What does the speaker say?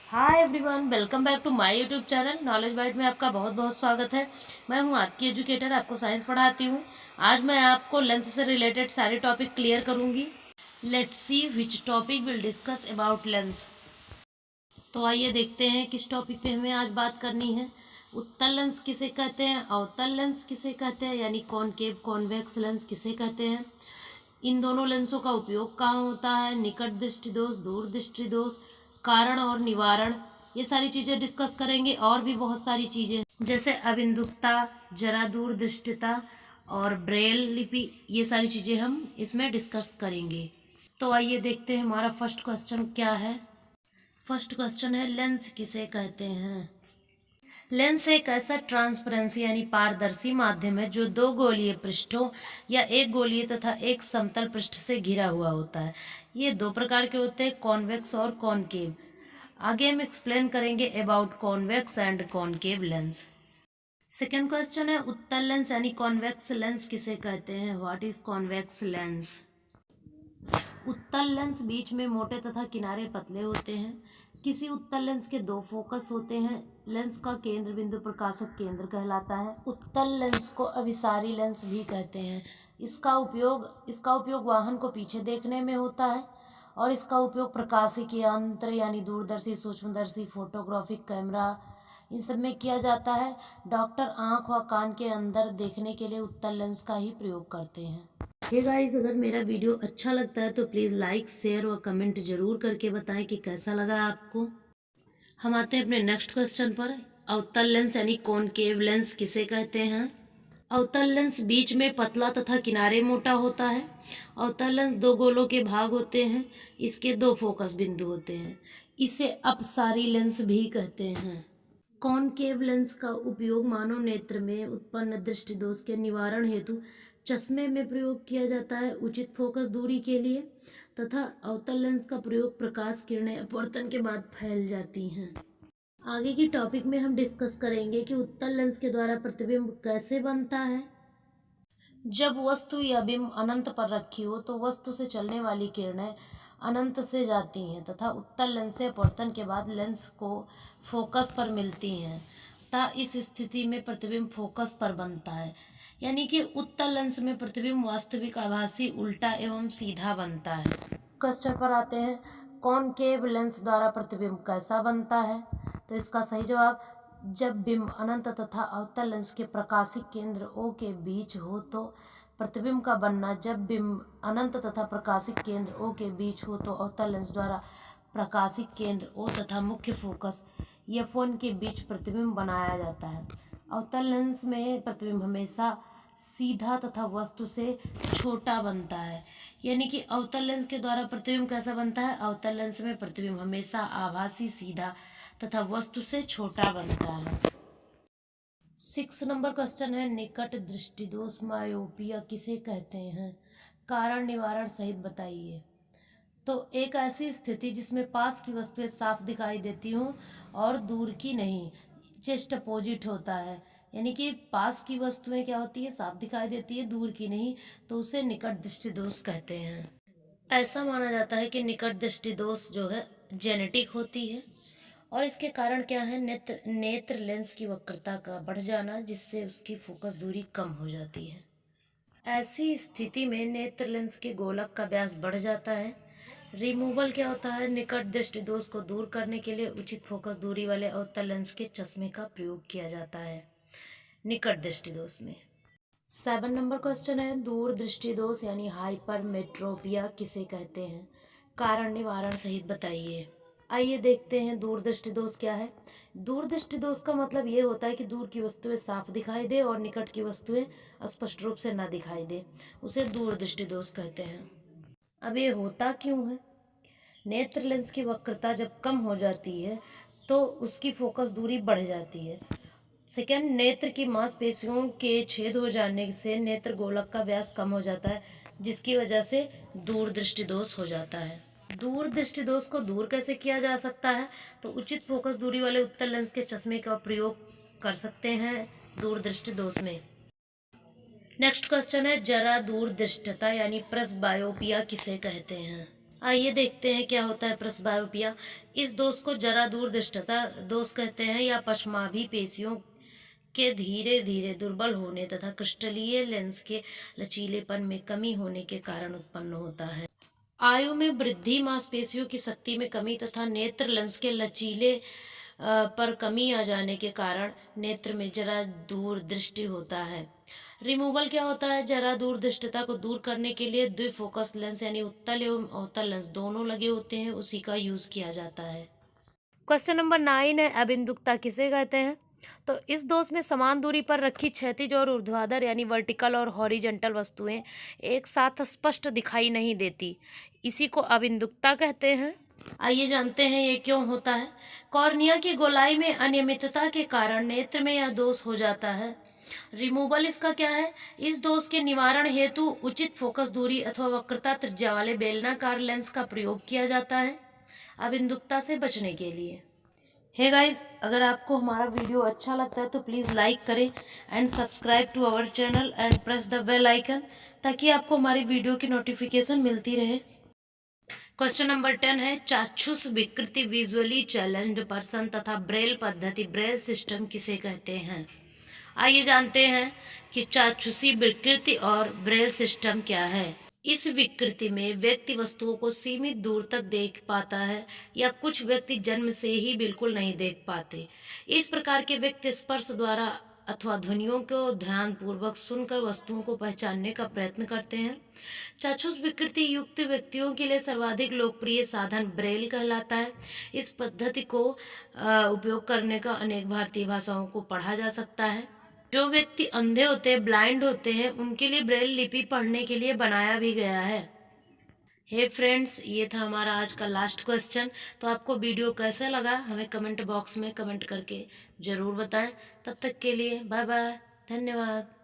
Hi everyone, welcome back to my YouTube channel knowledge byte में आपका बहुत बहुत स्वागत है। मैं हूं आपकी एजुकेटर, आपको साइंस पढ़ाती हूं। आज मैं आपको लेंस से रिलेटेड सारे टॉपिक क्लियर करूंगी। Let's see which topic will discuss about lens. तो आइए देखते हैं किस टॉपिक पे हमें आज बात करनी है। उत्तल लेंस किसे कहते हैं, अवतल लेंस किसे कहते हैं, यानी कॉनकेव कॉन्वेक्स लेंस किसे कहते हैं। इन दोनों लेंसों का उपयोग कहाँ होता है, निकट दृष्टि दोष, दूर दृष्टि दोष, कारण और निवारण, ये सारी चीज़ें डिस्कस करेंगे। और भी बहुत सारी चीज़ें जैसे अबिंदुकता, जरा दूर दृष्टिता और ब्रेल लिपि, ये सारी चीज़ें हम इसमें डिस्कस करेंगे। तो आइए देखते हैं हमारा फर्स्ट क्वेश्चन क्या है। फर्स्ट क्वेश्चन है, लेंस किसे कहते हैं। लेंस एक ऐसा ट्रांसपेरेंसी यानी पारदर्शी माध्यम है जो दो गोलीय पृष्ठों या एक गोलीय तथा एक समतल पृष्ठ से घिरा हुआ होता है। ये दो प्रकार के होते हैं, कॉन्वेक्स और कॉनकेव। आगे हम एक्सप्लेन करेंगे about convex and concave lens. Second question है, उत्तल लेंस यानी कॉन्वेक्स लेंस किसे कहते हैं। What is convex lens. उत्तल लेंस बीच में मोटे तथा किनारे पतले होते हैं। किसी उत्तल लेंस के दो फोकस होते हैं। लेंस का केंद्र बिंदु प्रकाशक केंद्र कहलाता है। उत्तल लेंस को अभिसारी लेंस भी कहते हैं। इसका उपयोग वाहन को पीछे देखने में होता है और इसका उपयोग प्रकाशिकी यंत्र यानी दूरदर्शी, सूक्ष्मदर्शी, फोटोग्राफिक कैमरा, इन सब में किया जाता है। डॉक्टर आँख व कान के अंदर देखने के लिए उत्तल लेंस का ही प्रयोग करते हैं। हे गाइस, अगर मेरा वीडियो अच्छा लगता है तो प्लीज़ लाइक, शेयर और कमेंट जरूर करके बताएं कि कैसा लगा आपको। हम आते हैं अपने नेक्स्ट क्वेश्चन पर। अवतल लेंस यानी कॉनकेव लेंस किसे कहते हैं। अवतल लेंस बीच में पतला तथा किनारे मोटा होता है। अवतल लेंस दो गोलों के भाग होते हैं। इसके दो फोकस बिंदु होते हैं। इसे अपसारी लेंस भी कहते हैं। कॉनकेव लेंस का उपयोग मानव नेत्र में उत्पन्न दृष्टि दोष के निवारण हेतु चश्मे में प्रयोग किया जाता है, उचित फोकस दूरी के लिए। तथा अवतल लेंस का प्रयोग प्रकाश किरणें अपवर्तन के बाद फैल जाती हैं। आगे की टॉपिक में हम डिस्कस करेंगे कि उत्तल लेंस के द्वारा प्रतिबिंब कैसे बनता है। जब वस्तु या बिंब अनंत पर रखी हो तो वस्तु से चलने वाली किरणें अनंत से जाती हैं तथा उत्तल लेंस से अपवर्तन के बाद लेंस को फोकस पर मिलती हैं तथा इस स्थिति में प्रतिबिंब फोकस पर बनता है। यानी कि उत्तल लेंस में प्रतिबिंब वास्तविक, आभासी, उल्टा एवं सीधा बनता है। क्वेश्चन पर आते हैं, कॉनकेव लेंस द्वारा प्रतिबिंब कैसा बनता है। तो इसका सही जवाब, जब बिंब अनंत तथा अवतल लेंस के प्रकाशिक केंद्र O के बीच हो तो प्रतिबिंब का बनना। जब बिंब अनंत तथा प्रकाशिक केंद्र O के बीच हो तो अवतल लेंस द्वारा प्रकाशिक केंद्र O तथा मुख्य फोकस F1 के बीच प्रतिबिंब बनाया जाता है। अवतल लेंस में प्रतिबिंब हमेशा सीधा तथा वस्तु से छोटा बनता है। यानी कि अवतल लेंस के द्वारा प्रतिबिंब कैसा बनता है। अवतल लेंस में प्रतिबिंब हमेशा आभासी, सीधा तथा वस्तु से छोटा बनता है। 6 नंबर क्वेश्चन है, निकट दृष्टि दोष मायोपिया किसे कहते हैं। कारण निवारण सहित बताइए। तो एक ऐसी स्थिति जिसमें पास की वस्तुएं साफ दिखाई देती हों और दूर की नहीं, जस्ट अपोजिट होता है। यानी कि पास की वस्तुएं क्या होती है, साफ दिखाई देती है, दूर की नहीं, तो उसे निकट दृष्टि दोष कहते हैं। ऐसा माना जाता है कि निकट दृष्टि दोष जो है जेनेटिक होती है और इसके कारण क्या है, नेत्र लेंस की वक्रता का बढ़ जाना, जिससे उसकी फोकस दूरी कम हो जाती है। ऐसी स्थिति में नेत्र लेंस के गोलक का व्यास बढ़ जाता है। रिमूवल क्या होता है, निकट दृष्टि दोष को दूर करने के लिए उचित फोकस दूरी वाले अवतल लेंस के चश्मे का प्रयोग किया जाता है निकट दृष्टि दोष में। 7 नंबर क्वेश्चन है, दूर दृष्टि दोष यानी हाइपरमेट्रोपिया किसे कहते हैं। कारण निवारण सहित बताइए। आइए देखते हैं दूर दृष्टि दोष क्या है। दूर दृष्टि दोष का मतलब ये होता है कि दूर की वस्तुएं साफ दिखाई दे और निकट की वस्तुएं स्पष्ट रूप से ना दिखाई दे, उसे दूर दृष्टि दोष कहते हैं। अब ये होता क्यों है। नेत्र लेंस की वक्रता जब कम हो जाती है तो उसकी फोकस दूरी बढ़ जाती है। सेकेंड, नेत्र की मांसपेशियों के छेद हो जाने से नेत्र गोलक का व्यास कम हो जाता है, जिसकी वजह से दूर दृष्टि दोष हो जाता है। दूर दृष्टि दोष को दूर कैसे किया जा सकता है, तो उचित फोकस दूरी वाले उत्तल लेंस के चश्मे का प्रयोग कर सकते हैं दूर दृष्टि दोष में। नेक्स्ट क्वेश्चन है, जरा दूर दृष्टता यानी प्रेसबायोपिया किसे कहते हैं। आइए देखते हैं क्या होता है प्रेसबायोपिया। इस दोष को जरा दूरदृष्टता दोष कहते हैं या पश्चमाभि पेशियों के धीरे धीरे दुर्बल होने तथा क्रिस्टलीय लेंस के लचीलेपन में कमी होने के कारण उत्पन्न होता है। आयु में वृद्धि, मांसपेशियों की शक्ति में कमी तथा नेत्र लेंस के लचीले पर कमी आ जाने के कारण नेत्र में जरा दूर दृष्टि होता है। रिमूवल क्या होता है? जरा दूर दृष्टता को दूर करने के लिए द्विफोकस लेंस यानी उत्तल एवं अवतल लेंस दोनों लगे होते हैं, उसी का यूज किया जाता है। क्वेश्चन नंबर 9 है, अबिंदुकता किसे कहते हैं? तो इस दोष में समान दूरी पर रखी क्षैतिज और ऊर्ध्वाधर यानी वर्टिकल और हॉरिजॉन्टल वस्तुएं एक साथ स्पष्ट दिखाई नहीं देती, इसी को अबिंदुकता कहते हैं। आइए जानते हैं ये क्यों होता है। कॉर्निया की गोलाई में अनियमितता के कारण नेत्र में यह दोष हो जाता है। रिमूवल इसका क्या है? इस दोष के निवारण हेतु उचित फोकस दूरी अथवा वक्रता त्रिज्या वाले बेलनाकार लेंस का प्रयोग किया जाता है अबिंदुकता से बचने के लिए। हे गाइस, अगर आपको हमारा वीडियो अच्छा लगता है तो प्लीज़ लाइक करें and subscribe to our channel and press the bell icon, ताकि आपको हमारी वीडियो की नोटिफिकेशन मिलती रहे। क्वेश्चन नंबर 10 है, चाक्षुष विकृति विजुअली चैलेंज्ड पर्सन तथा ब्रेल पद्धति ब्रेल सिस्टम किसे कहते हैं? आइए जानते हैं कि चाक्षुषी विकृति और ब्रेल सिस्टम क्या है। इस विकृति में व्यक्ति वस्तुओं को सीमित दूर तक देख पाता है या कुछ व्यक्ति जन्म से ही बिल्कुल नहीं देख पाते। इस प्रकार के व्यक्ति स्पर्श द्वारा अथवा ध्वनियों को ध्यानपूर्वक सुनकर वस्तुओं को पहचानने का प्रयत्न करते हैं। चाक्षुष विकृति युक्त व्यक्तियों के लिए सर्वाधिक लोकप्रिय साधन ब्रेल कहलाता है। इस पद्धति को उपयोग करने का अनेक भारतीय भाषाओं को पढ़ा जा सकता है। जो व्यक्ति अंधे होते हैं, ब्लाइंड होते हैं, उनके लिए ब्रेल लिपि पढ़ने के लिए बनाया भी गया है। हे फ्रेंड्स, ये था हमारा आज का लास्ट क्वेश्चन। तो आपको वीडियो कैसा लगा हमें कमेंट बॉक्स में कमेंट करके ज़रूर बताएं। तब तक के लिए बाय बाय, धन्यवाद।